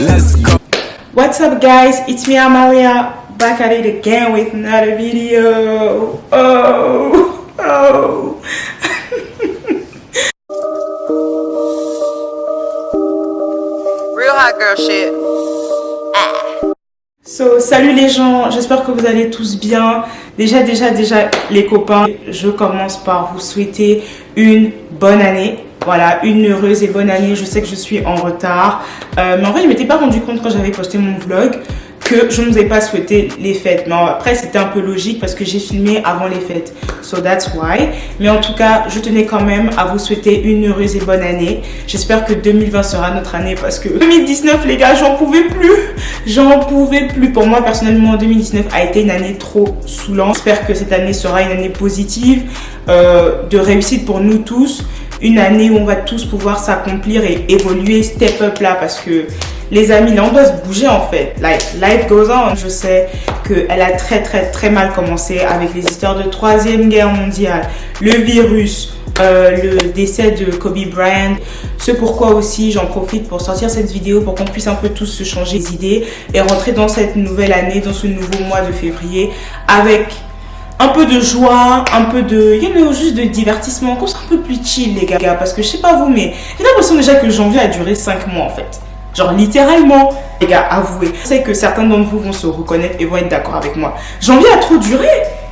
Let's go. What's up guys, it's me Amalia, back at it again with another video. Oh. Real hot girl shit. So, salut les gens, j'espère que vous allez tous bien. Déjà les copains, je commence par vous souhaiter une bonne année. Voilà, une heureuse et bonne année. Je sais que je suis en retard. Mais en fait, je m'étais pas rendu compte quand j'avais posté mon vlog que je ne vous ai pas souhaité les fêtes. Mais après, c'était un peu logique parce que j'ai filmé avant les fêtes. So that's why. Mais en tout cas, je tenais quand même à vous souhaiter une heureuse et bonne année. J'espère que 2020 sera notre année parce que 2019, les gars, j'en pouvais plus. J'en pouvais plus. Pour moi, personnellement, 2019 a été une année trop saoulante. J'espère que cette année sera une année positive, de réussite pour nous tous. Une année où on va tous pouvoir s'accomplir et évoluer, step up là, parce que les amis, là on doit se bouger en fait. Like, life goes on. Je sais qu'elle a très mal commencé avec les histoires de 3e guerre mondiale, le virus, le décès de Kobe Bryant. C'est pourquoi aussi j'en profite pour sortir cette vidéo pour qu'on puisse un peu tous se changer les idées et rentrer dans cette nouvelle année, dans ce nouveau mois de février avec un peu de joie, un peu de, juste de divertissement, qu'on soit un peu plus chill les gars, parce que je sais pas vous, mais j'ai l'impression déjà que janvier a duré 5 mois en fait. Genre littéralement, les gars, avouez. Je sais que certains d'entre vous vont se reconnaître et vont être d'accord avec moi. Janvier a trop duré,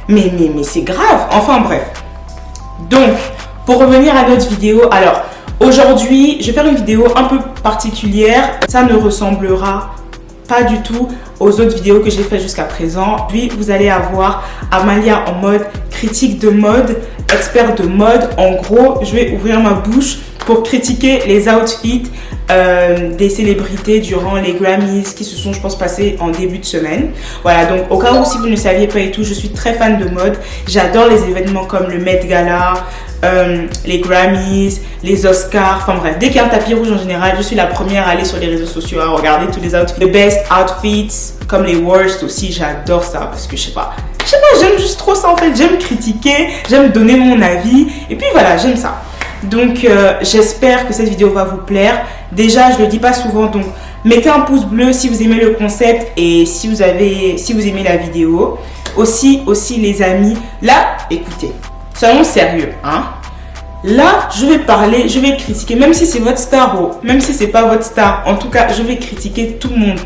mais c'est grave. Enfin bref. Donc, pour revenir à notre vidéo, alors aujourd'hui, je vais faire une vidéo un peu particulière. Ça ne ressemblera pas du tout aux autres vidéos que j'ai fait jusqu'à présent. Puis vous allez avoir Amalia en mode critique de mode, expert de mode. En gros, je vais ouvrir ma bouche pour critiquer les outfits des célébrités durant les Grammys qui se sont, je pense, passés en début de semaine. Voilà, donc au cas où si vous ne saviez pas et tout, je suis très fan de mode. J'adore les événements comme le Met Gala, les Grammys, les Oscars, enfin bref, dès qu'il y a un tapis rouge en général, je suis la première à aller sur les réseaux sociaux à regarder tous les outfits, les best outfits, comme les worst aussi. J'adore ça parce que je sais pas, j'aime juste trop ça en fait. J'aime critiquer, j'aime donner mon avis et puis voilà, j'aime ça. Donc j'espère que cette vidéo va vous plaire. Déjà, je le dis pas souvent, donc mettez un pouce bleu si vous aimez le concept et si vous aimez la vidéo. Aussi les amis, là, écoutez, soyons sérieux, hein. Là, je vais critiquer, même si c'est votre star, même si c'est pas votre star, en tout cas, je vais critiquer tout le monde.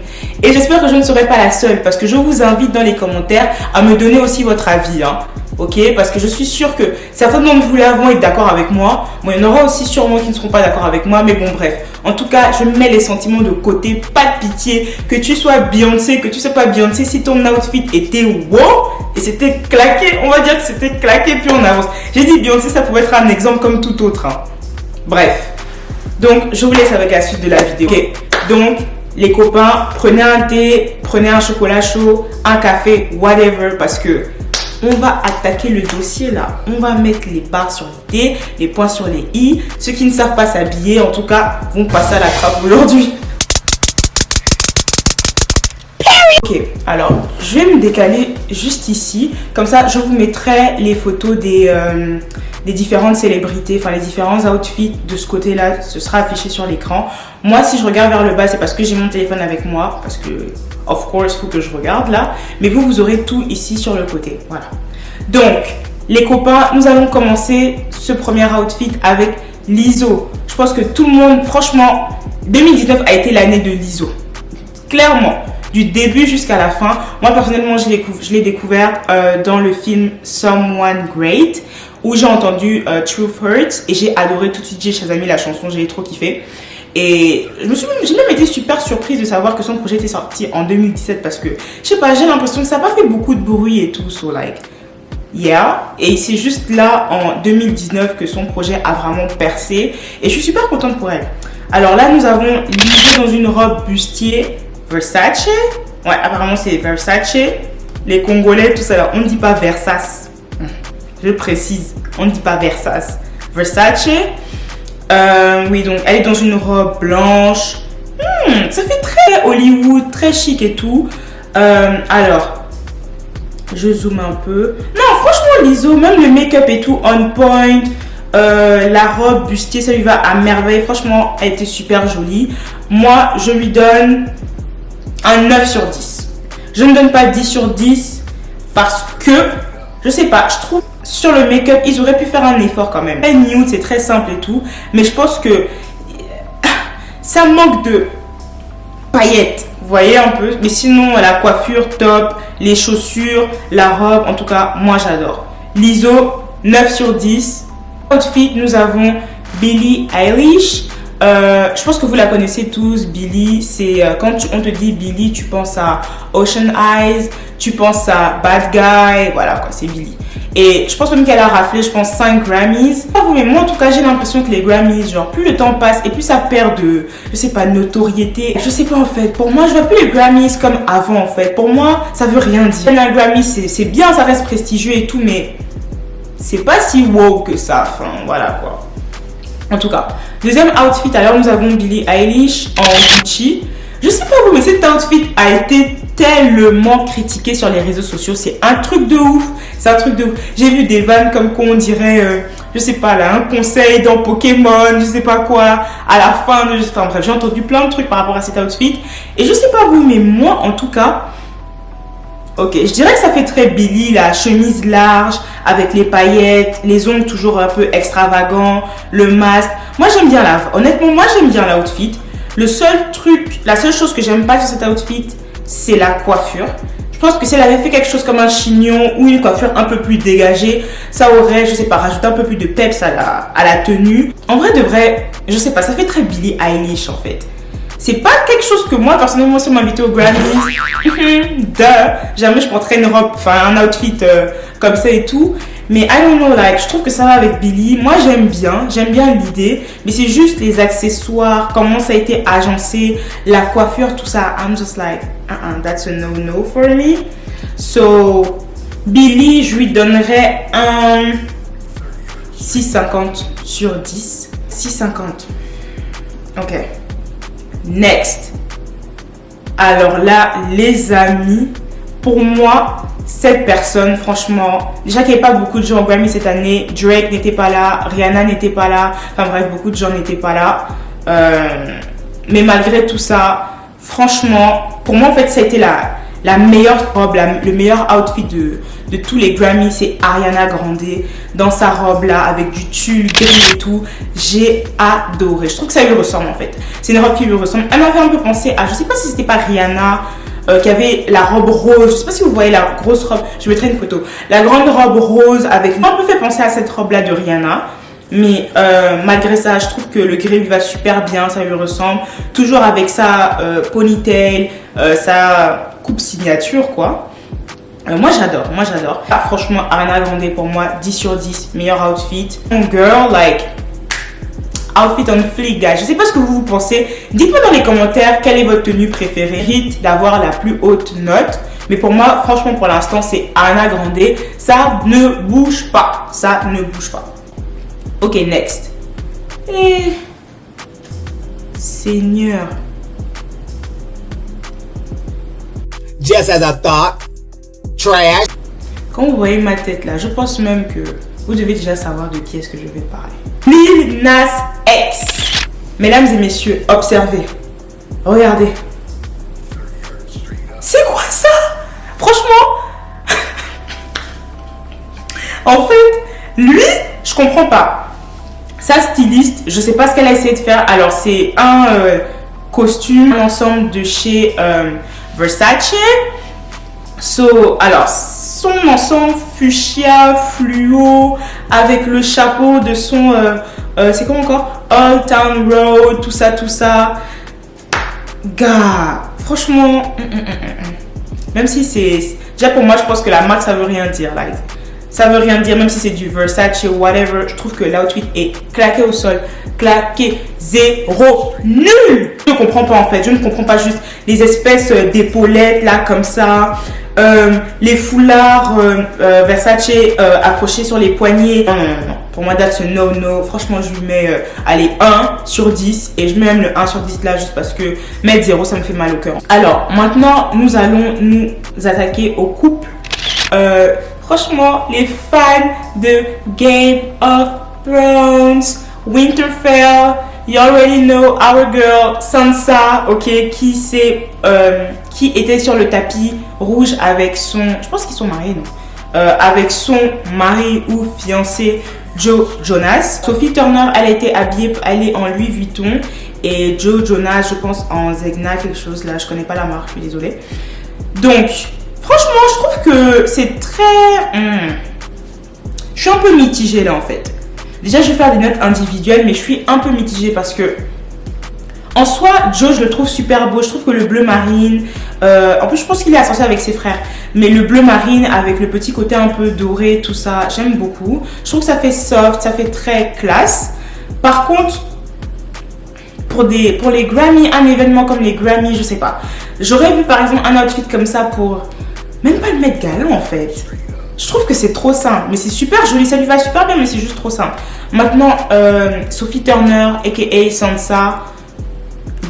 Et j'espère que je ne serai pas la seule, parce que je vous invite dans les commentaires à me donner aussi votre avis, hein. Ok, parce que je suis sûre que certains d'entre vous là vont être d'accord avec moi. Bon, il y en aura aussi sûrement qui ne seront pas d'accord avec moi, mais bon, bref. En tout cas, je mets les sentiments de côté, pas de pitié. Que tu sois Beyoncé, que tu sois pas Beyoncé, si ton outfit était wow et c'était claqué, on va dire que c'était claqué, puis on avance. J'ai dit Beyoncé, ça pouvait être un exemple comme tout autre, hein. Bref. Donc, je vous laisse avec la suite de la vidéo. Ok, donc les copains, prenez un thé, prenez un chocolat chaud, un café, whatever, parce que on va attaquer le dossier là. On va mettre les barres sur les T, les points sur les I. Ceux qui ne savent pas s'habiller, en tout cas, vont passer à la trappe aujourd'hui. Ok, alors, je vais me décaler juste ici. Comme ça, je vous mettrai les photos des différentes célébrités, enfin les différents outfits de ce côté-là. Ce sera affiché sur l'écran. Moi, si je regarde vers le bas, c'est parce que j'ai mon téléphone avec moi. Parce que, of course, il faut que je regarde là. Mais vous aurez tout ici sur le côté. Voilà. Donc, les copains, nous allons commencer ce premier outfit avec Lizzo. Je pense que tout le monde, franchement, 2019 a été l'année de Lizzo. Clairement. Du début jusqu'à la fin. Moi, personnellement, je l'ai découvert dans le film Someone Great, où j'ai entendu Truth Hurts et j'ai adoré tout de suite. J'ai Shazamé la chanson, j'ai trop kiffé. Et j'ai même été super surprise de savoir que son projet était sorti en 2017 parce que, je sais pas, j'ai l'impression que ça n'a pas fait beaucoup de bruit et tout. So like, yeah. Et c'est juste là, en 2019, que son projet a vraiment percé. Et je suis super contente pour elle. Alors là, nous avons Lizzo dans une robe bustier Versace. Ouais, apparemment c'est Versace. Les Congolais, tout ça là, on ne dit pas Versace. Je précise, on ne dit pas Versace. Versace. Oui, donc elle est dans une robe blanche. Ça fait très Hollywood, très chic et tout. Alors, je zoome un peu. Non, franchement, Lizzo, même le make-up et tout, on point. La robe bustier, ça lui va à merveille. Franchement, elle était super jolie. Moi, je lui donne un 9 sur 10. Je ne donne pas 10 sur 10 parce que, je sais pas, je trouve sur le make-up, ils auraient pu faire un effort quand même. C'est nude, c'est très simple et tout, mais je pense que ça manque de paillettes, vous voyez un peu. Mais sinon, la coiffure, top, les chaussures, la robe, en tout cas, moi j'adore. L'ISO, 9 sur 10. Outfit, nous avons Billie Eilish. Je pense que vous la connaissez tous. Billie, c'est quand on te dit Billie, tu penses à Ocean Eyes, tu penses à Bad Guy, voilà quoi, c'est Billie. Et je pense même qu'elle a raflé, je pense, 5 Grammys. Pas vous, mais moi en tout cas, j'ai l'impression que les Grammys, genre plus le temps passe et plus ça perd de, je sais pas, notoriété. Je sais pas en fait, pour moi, je vois plus les Grammys comme avant en fait. Pour moi, ça veut rien dire. Un Grammy, c'est bien, ça reste prestigieux et tout, mais c'est pas si wow que ça, enfin voilà quoi. En tout cas, deuxième outfit, alors nous avons Billie Eilish en Gucci. Je sais pas vous, mais cet outfit a été tellement critiqué sur les réseaux sociaux. C'est un truc de ouf. C'est un truc de ouf. J'ai vu des vannes comme quoi on dirait, je sais pas là, un conseil dans Pokémon, je sais pas quoi, à la fin de... Enfin bref, j'ai entendu plein de trucs par rapport à cet outfit. Et je sais pas vous, mais moi en tout cas... Ok, je dirais que ça fait très Billie, la chemise large avec les paillettes, les ongles toujours un peu extravagants, le masque. Moi j'aime bien honnêtement, moi j'aime bien l'outfit. Le seul truc, la seule chose que j'aime pas sur cet outfit, c'est la coiffure. Je pense que si elle avait fait quelque chose comme un chignon ou une coiffure un peu plus dégagée, ça aurait, je sais pas, rajouté un peu plus de peps à la tenue. En vrai de vrai, je sais pas, ça fait très Billie Eilish en fait. C'est pas quelque chose que moi, personnellement, si on m'invitait au Grammys, jamais je porterais une robe, enfin un outfit comme ça et tout. Mais I don't know, like, je trouve que ça va avec Billie. Moi, j'aime bien l'idée. Mais c'est juste les accessoires, comment ça a été agencé, la coiffure, tout ça. I'm just like, that's a no-no for me. So, Billie, je lui donnerais un 6,50 sur 10. 6,50. Ok. Next. Alors là, les amis, pour moi, cette personne, franchement, déjà qu'il n'y avait pas beaucoup de gens au Grammy cette année, Drake n'était pas là, Rihanna n'était pas là, enfin bref, beaucoup de gens n'étaient pas là. Mais malgré tout ça, franchement, pour moi, en fait, ça a été la meilleure robe, le meilleur outfit de tous les Grammys, c'est Ariana Grande dans sa robe là avec du tulle gris et tout. J'ai adoré. Je trouve que ça lui ressemble en fait. C'est une robe qui lui ressemble. Elle m'avait un peu pensé à, je sais pas si c'était pas Rihanna qui avait la robe rose. Je sais pas si vous voyez la grosse robe. Je mettrai une photo. La grande robe rose avec. Un peu fait penser à cette robe là de Rihanna. Mais malgré ça, je trouve que le gris lui va super bien, ça lui ressemble. Toujours avec sa ponytail, sa coupe signature quoi. Moi j'adore. Ah, franchement, Ariana Grande pour moi, 10 sur 10, meilleur outfit. Girl, like, outfit on fleek, guys. Je sais pas ce que vous pensez. Dites-moi dans les commentaires quelle est votre tenue préférée. Mérite d'avoir la plus haute note. Mais pour moi, franchement, pour l'instant, c'est Ariana Grande. Ça ne bouge pas. Ça ne bouge pas. Ok, next. Et... Seigneur. Just as I thought. Trash. Quand vous voyez ma tête là, je pense même que vous devez déjà savoir de qui est-ce que je vais parler. Lil Nas X. Mesdames et messieurs, observez. Regardez. C'est quoi ça? Franchement. En fait, lui, je comprends pas. Sa styliste, je sais pas ce qu'elle a essayé de faire. Alors, c'est un costume, un ensemble de chez Versace. Alors, son ensemble fuchsia, fluo, avec le chapeau de son, c'est quoi encore? Old Town Road, tout ça. Gars, franchement, même si c'est... Déjà pour moi, je pense que la marque, ça veut rien dire. Like, ça veut rien dire, même si c'est du Versace ou whatever. Je trouve que l'outfit est claqué au sol. Claqué, zéro, nul. Je ne comprends pas en fait. Je ne comprends pas juste les espèces d'épaulettes là comme ça. Les foulards Versace accrochés sur les poignets. Non. Pour moi, that's a no. Franchement, je lui mets allez, 1 sur 10. Et je mets même le 1 sur 10 là juste parce que mettre 0, ça me fait mal au cœur. Alors, maintenant, nous allons nous attaquer au couple. Franchement, les fans de Game of Thrones, Winterfell. You already know our girl Sansa, ok, qui était sur le tapis rouge avec son, je pense qu'ils sont mariés, non, avec son mari ou fiancé Joe Jonas. Sophie Turner, elle a été habillée, elle est en Louis Vuitton, et Joe Jonas, je pense en Zegna, quelque chose là, je connais pas la marque, je suis désolée. Donc, franchement, je trouve que c'est très, je suis un peu mitigée là en fait. Déjà, je vais faire des notes individuelles, mais je suis un peu mitigée parce que, en soi, Joe, je le trouve super beau. Je trouve que le bleu marine, en plus, je pense qu'il est associé avec ses frères, mais le bleu marine avec le petit côté un peu doré, tout ça, j'aime beaucoup. Je trouve que ça fait soft, ça fait très classe. Par contre, pour les Grammy, un événement comme les Grammy, je sais pas. J'aurais vu par exemple un outfit comme ça pour, même pas le Met Gala en fait. Je trouve que c'est trop simple, mais c'est super joli, ça lui va super bien, mais c'est juste trop simple. Maintenant, Sophie Turner, aka Sansa,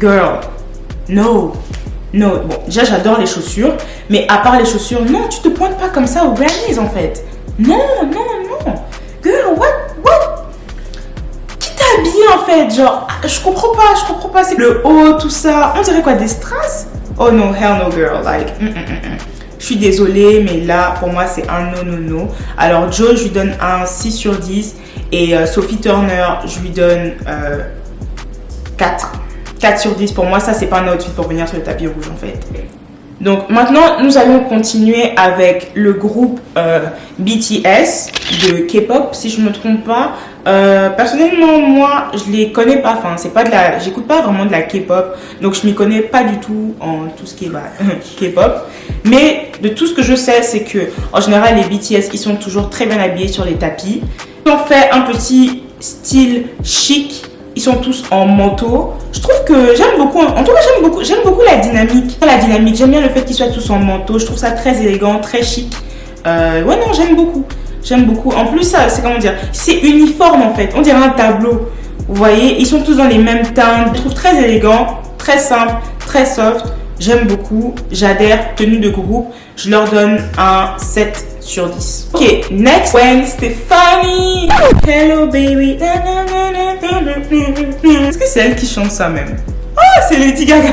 girl, no. Bon, déjà j'adore les chaussures, mais à part les chaussures, non, tu te pointes pas comme ça aux Grammys en fait. Non. Girl, what? Qui t'a habillé en fait? Genre, je comprends pas, c'est le haut, tout ça. On dirait quoi, des strass? Oh no, hell no girl, like, Je suis désolée, mais là, pour moi, c'est un no. Alors, Joe, je lui donne un 6 sur 10. Et Sophie Turner, je lui donne 4. 4 sur 10. Pour moi, ça, c'est pas un outfit pour venir sur le tapis rouge, en fait. Donc, maintenant, nous allons continuer avec le groupe BTS de K-pop, si je me trompe pas. Personnellement, moi, je les connais pas. Enfin, c'est pas de la... J'écoute pas vraiment de la K-pop. Donc, je m'y connais pas du tout en tout ce qui est K-pop. Mais de tout ce que je sais, c'est que en général, les BTS, ils sont toujours très bien habillés sur les tapis. Ils ont fait un petit style chic. Ils sont tous en manteau. Je trouve que j'aime beaucoup. En tout cas, j'aime beaucoup la dynamique. J'aime bien le fait qu'ils soient tous en manteau. Je trouve ça très élégant, très chic. Ouais, non, j'aime beaucoup. En plus, ça, c'est comment dire, c'est uniforme en fait. On dirait un tableau. Vous voyez, ils sont tous dans les mêmes teintes. Je trouve très élégant, très simple, très soft. J'aime beaucoup. J'adhère. Tenue de groupe. Je leur donne un 7 sur 10. Ok, next. Gwen Stefani. Hello baby. Est-ce que c'est elle qui chante ça même? Ah, c'est Lady Gaga.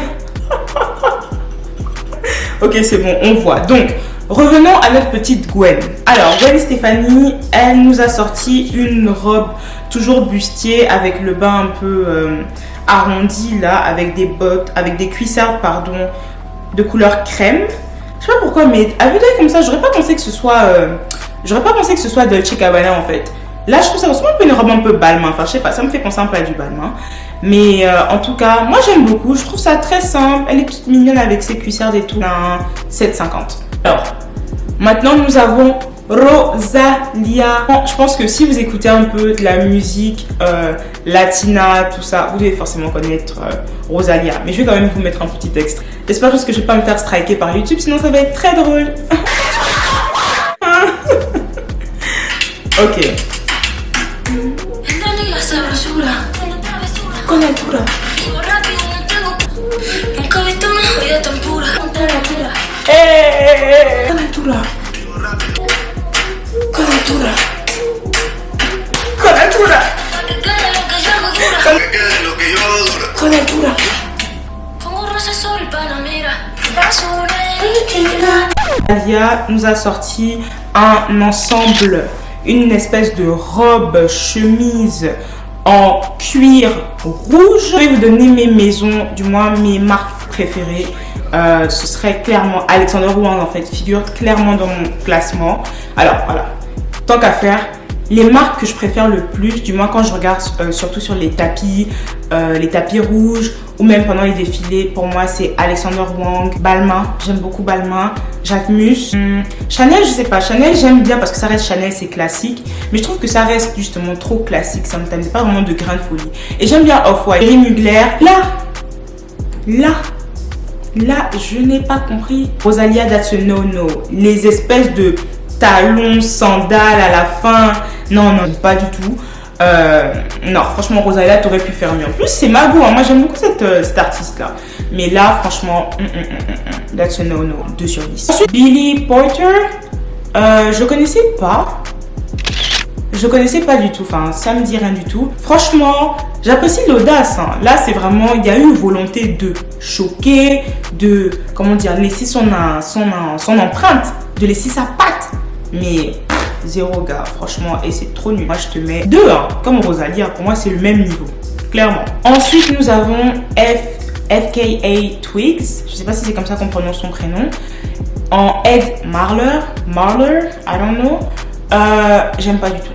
Ok, c'est bon, on voit. Donc, revenons à notre petite Gwen. Alors, Gwen Stefani, elle nous a sorti une robe toujours bustier avec le bas un peu arrondi là, avec des bottes, avec des cuissardes, pardon, de couleur crème. Je sais pas pourquoi, mais à vue d'œil comme ça, j'aurais pas pensé que ce soit Dolce Gabbana en fait. Là, je trouve ça ressemble un peu une robe un peu Balmain. Enfin, je sais pas, ça me fait penser un peu à du Balmain. Mais en tout cas, moi j'aime beaucoup. Je trouve ça très simple. Elle est toute mignonne avec ses cuissardes et tout. Un 7,50. Alors, maintenant nous avons Rosalia. Bon, je pense que si vous écoutez un peu de la musique latina, tout ça, vous devez forcément connaître Rosalia. Mais je vais quand même vous mettre un petit extrait. J'espère juste que je vais pas me faire striker par YouTube, sinon ça va être très drôle. Ok. Con altura. Con altura. Con altura. Con altura. Con altura. Alia nous a sorti un ensemble, une espèce de robe chemise en cuir rouge. Je vais vous donner mes maisons, du moins mes marques préférées. Ce serait clairement Alexander Wang en fait, figure clairement dans mon classement. Alors voilà, tant qu'à faire, les marques que je préfère le plus, du moins quand je regarde surtout sur les tapis rouges ou même pendant les défilés, pour moi c'est Alexander Wang, Balmain, j'aime beaucoup Balmain, Jacquemus, Chanel, je sais pas, Chanel j'aime bien parce que ça reste Chanel, c'est classique, mais je trouve que ça reste justement trop classique, ça me tente pas vraiment de grain de folie. Et j'aime bien Off-White, Thierry Mugler, là, je n'ai pas compris. Rosalia, that's a no. Les espèces de talons, sandales à la fin. Non, pas du tout. Non, franchement, Rosalia, t'aurais pu faire mieux. En plus, c'est ma goût. Hein. Moi, j'aime beaucoup cette artiste-là. Mais là, franchement, that's a no. 2 sur 10. Ensuite, Billy Porter. Je connaissais pas. je connaissais pas du tout, enfin ça me dit rien du tout. Franchement, j'apprécie l'audace, hein. Là c'est vraiment, il y a eu une volonté de choquer, de, comment dire, laisser son empreinte, de laisser sa patte. Mais zéro gars, franchement, et c'est trop nul. Moi je te mets 2, hein, comme Rosalie, pour moi c'est le même niveau, clairement. Ensuite nous avons FKA Twigs, je sais pas si c'est comme ça qu'on prononce son prénom, en Ed Marler, I don't know. J'aime pas du tout.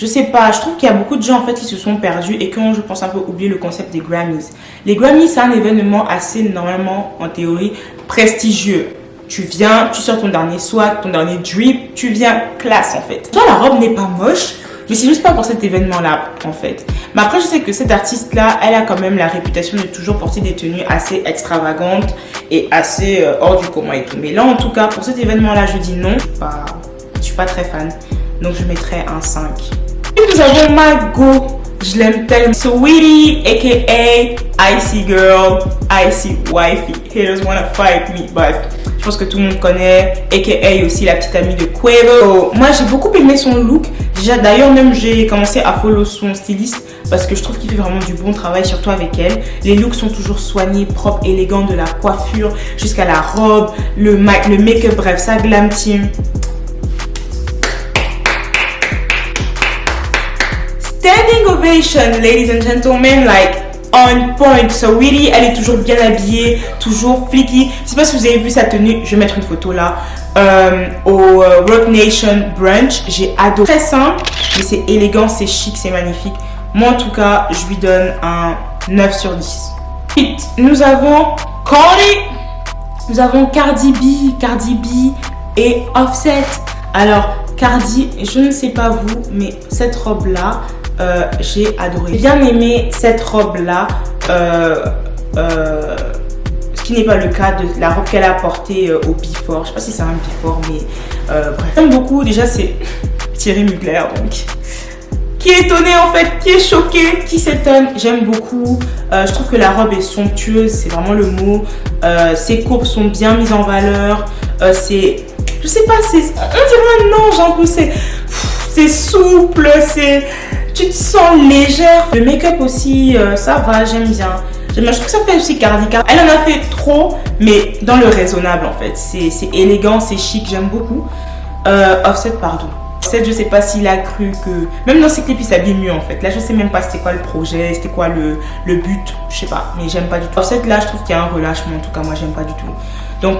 Je sais pas, je trouve qu'il y a beaucoup de gens en fait qui se sont perdus et qui ont, je pense, un peu oublié le concept des Grammys. Les Grammys, c'est un événement assez, normalement, en théorie, prestigieux. Tu viens, tu sors ton dernier swag, ton dernier drip, tu viens classe en fait. Toi, la robe n'est pas moche, mais c'est juste pas pour cet événement-là en fait. Mais après, je sais que cette artiste-là, elle a quand même la réputation de toujours porter des tenues assez extravagantes et assez hors du commun et tout. Mais là, en tout cas, pour cet événement-là, je dis non. Je suis pas très fan, donc je mettrai un 5. Et nous avons Margot, je l'aime tellement. Sweetie, aka Icy Girl, Icy Wifey. Haters wanna fight me, but je pense que tout le monde connaît, aka aussi la petite amie de Quavo. Moi j'ai beaucoup aimé son look. Déjà d'ailleurs même j'ai commencé à follow son styliste parce que je trouve qu'il fait vraiment du bon travail, surtout avec elle. Les looks sont toujours soignés, propres, élégants, de la coiffure jusqu'à la robe, le make-up, bref, ça glam team. Standing ovation, ladies and gentlemen, like on point. Sweetie, elle est toujours bien habillée, toujours flicky. Je sais pas si vous avez vu sa tenue, je vais mettre une photo là. Au Rock Nation brunch, j'ai adoré. Très simple, mais c'est élégant, c'est chic, c'est magnifique. Moi en tout cas, je lui donne un 9 sur 10. Ensuite, nous avons Cardi B et Offset. Alors Cardi, je ne sais pas vous, mais cette robe là, j'ai adoré. J'ai bien aimé cette robe là, ce qui n'est pas le cas de la robe qu'elle a portée au Before. Je sais pas si c'est un Before, mais bref. J'aime beaucoup, déjà c'est Thierry Mugler, donc qui est étonné en fait, qui est choqué, qui s'étonne. J'aime beaucoup, je trouve que la robe est somptueuse, c'est vraiment le mot. Ses courbes sont bien mises en valeur, c'est, je sais pas, on dirait un ange un peu, c'est souple, tu te sens légère. Le make-up aussi, ça va, j'aime bien. Je trouve que ça fait aussi Cardi. Elle en a fait trop, mais dans le raisonnable en fait. C'est élégant, c'est chic, j'aime beaucoup. Offset, pardon. Offset, je sais pas s'il a cru que... Même dans ses clips, il s'habille mieux en fait. Là, je sais même pas c'était quoi le projet, c'était quoi le but. Je sais pas, mais j'aime pas du tout. Offset, là, je trouve qu'il y a un relâchement. En tout cas, moi, j'aime pas du tout. Donc,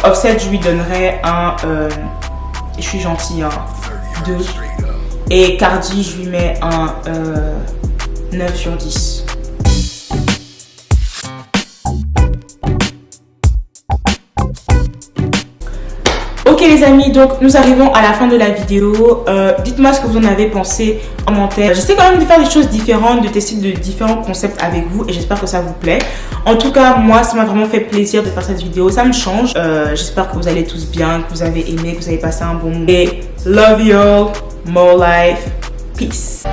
Offset, je lui donnerais un... je suis gentille, un 2. Et Cardi, je lui mets un 9 sur 10. Ok les amis, donc nous arrivons à la fin de la vidéo. Dites-moi ce que vous en avez pensé en commentaire. J'essaie quand même de faire des choses différentes, de tester de différents concepts avec vous et j'espère que ça vous plaît. En tout cas, moi, ça m'a vraiment fait plaisir de faire cette vidéo. Ça me change. J'espère que vous allez tous bien, que vous avez aimé, que vous avez passé un bon moment. Et love you all, more life, peace.